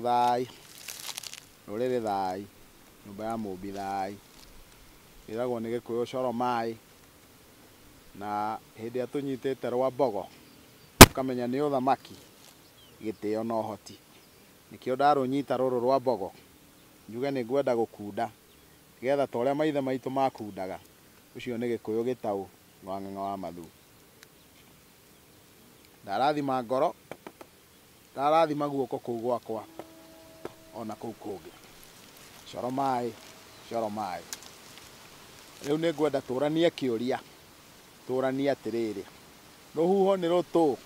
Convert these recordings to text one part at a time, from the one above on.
Thai, rũrĩrĩ thai, nyũmba ya mũmbi thai, ĩragwo nĩ Gĩkũyũ coro mai, na hĩndĩ ĩrĩa tũnyitĩte rwa mbogo, ũkamenya nĩ ũthamaki, gĩtĩo na ũhoti. Nĩkĩo ndarũnyita rũrũ rwa mbogo, njuge nĩ ngwenda gũkunda, nĩgetha ta ũrĩa maithe maitũ makundaga, ũcio nĩ Gĩkũyũ gĩtaũ wa Ng'ang'a wa Mathu. Ndarathima ngoro, ndarathima guoko kũu gwakwa, ona kũu kũngĩ. Coro mai, coro mai. Rĩu nĩ ngwenda tũranie kĩũria, tũranie atĩrĩrĩ. Rũhuho nĩ rũtũ,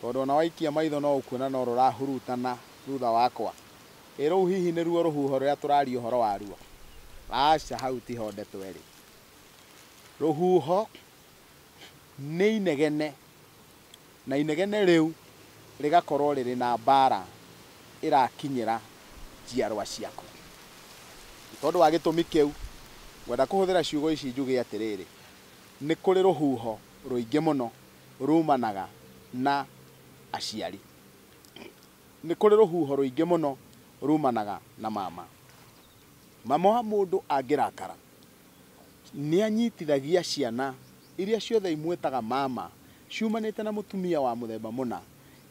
tondũ ona waikia maitho no ũkuona no rũrahurutana thutha wakwa. Ĩ rũu hihi nĩruo rũhuho rũrĩa tũraria ũhoro waruo? Aca, hau tiho ndeto ĩrĩ. Rũhuho nĩ inegene, na inegene rĩu rĩgakorwo rĩrĩ na mbara ĩrakinyĩra njiarwa ciaku. Tondũ wa gĩtũmi kĩu, ngwenda kũhũthĩra ciugo ici njuge atĩrĩrĩ, nĩ kũrĩ rũhuho rũingĩ mũno rumanaga na aciari. Nĩ kũrĩ rũhuho rũingĩ mũno rumanaga na mama. Mama wa mũndũ angĩrakara, nĩ anyitithagia ciana iria ciothe imwĩtaga mama, ciumanĩte na mũtumia wa mũthemba mũna,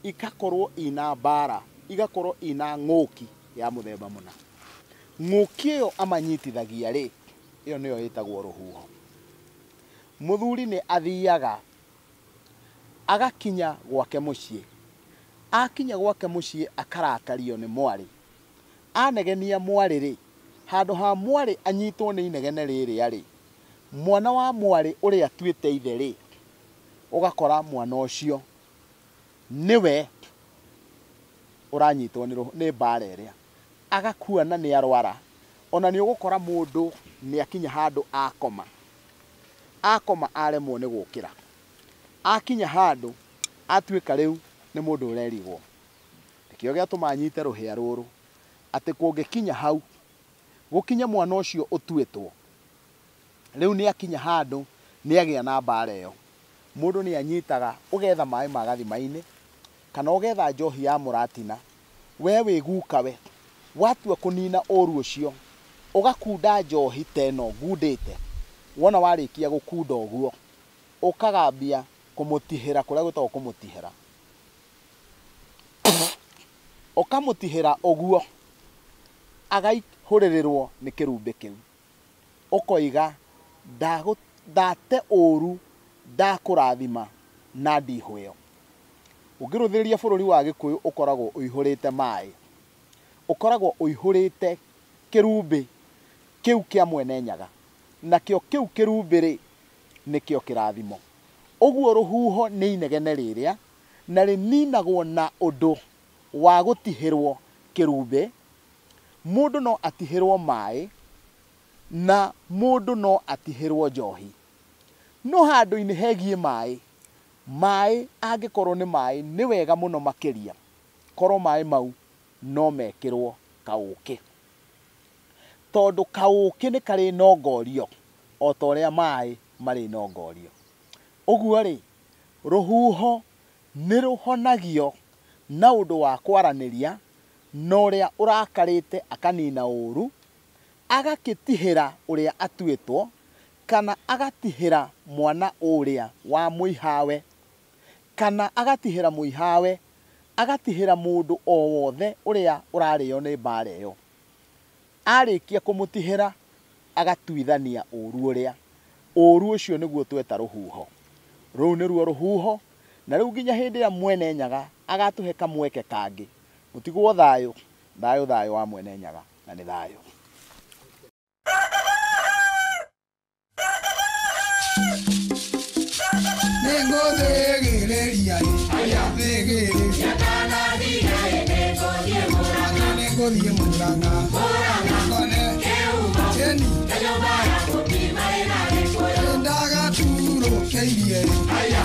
ikakorwo ina mbara, igakorwo ina ng'ũki ya mũthemba mũna. Ng'ũki ĩyo amanyitithagia rĩ, ĩyo nĩyo ĩtagwo rũhuho. Mũthuri nĩ athiaga agakinya gwake mũciĩ. Akinya gwake mũciĩ akarakario nĩ mwarĩ. Anegenia mwarĩ rĩ, handũ ha mwarĩ anyitwo nĩ inegene rĩrĩa rĩ, mwana wa mwarĩ ũrĩa atuĩte ithe rĩ, ũgakora mwana ũcio nĩwe ũranyitwo nĩ mbara ĩrĩa, agakua na nĩ arwara. Ona nĩ ũgũkora mũndũ nĩ akinya handũ akoma, akoma aremwo nĩ gũkĩra, akinya handũ atuĩka rĩu nĩ mũndũ ũrerigwo. Nĩkĩo gĩatũma anyite rũhĩa rũrũ, atĩ kũngĩkinya hau, gũkinya mwana ũcio ũtuĩtwo, rĩu nĩ akinya handũ nĩ agĩa na mbara ĩyo, mũndũ nĩ anyitaga, ũgetha maĩ ma gathima-inĩ, kana ũgetha njohi ya mũratina, we wĩ guka we, watua kũnina ũru ũcio, ũgakunda njohi teno ngundĩte, wona warĩkia gũkunda ũguo, ũkagambia kũmũtihĩra kũrĩa gwĩtagwo kũmũtihĩra. Ũkamũtihĩra ũguo, agaihũrĩrĩrwo nĩ kĩrumbĩ kĩu, ũkoiga ndate ũru, ndakũrathima na ndihũĩyo. Ũngĩrũthĩrĩria bũrũri wa Gĩkũyũ ũkoragwo ũihũrĩte maĩ, ũkoragwo ũihũrĩte kĩrumbĩ kĩu kĩa Mwene Nyaga, nakĩo kĩu kĩrumbĩ rĩ, nĩkĩo kĩrathimo. Ũguo rũhuho nĩ inegene rĩrĩa, na rĩninagwo na ũndũ wa gũtihĩrwo kĩrumbĩ. Mũndũ no atihĩrwo maĩ, na mũndũ no atihĩrwo njohi. No handũ-inĩ hegiĩ maĩ, maĩ angĩkorwo nĩ maĩ, nĩ wega mũno makĩria korwo maĩ mau no mekĩrwo kaũkĩ, tondũ kaũkĩ nĩ karĩ nongorio o ta ũrĩa maĩ marĩ nongorio. Ũguo rĩ, rũhuho nĩ rũhonagio na ũndũ wa kwaranĩria na ũrĩa ũrakarĩte akanina ũru, agakĩtihĩra ũrĩa atuĩtwo, kana agatihĩra mwana ũrĩa wa mũihawe, kana agatihĩra mũihawe, agatihĩra mũndũ o wothe ũrĩa ũrarĩo nĩ mbara ĩyo. Arĩkia kũmũtihĩra, agatuithania ũru ũrĩa. Ũru ũcio nĩguo tweta rũhuho. Rũu nĩruo rũhuho, na rĩu nginya hĩndĩ ĩrĩa Mwene Nyaga agatũhe kamweke kangĩ, mũtigwo thayũ, thayũ thayũ wa Mwene Nyaga, na nĩ thayũ. Aya,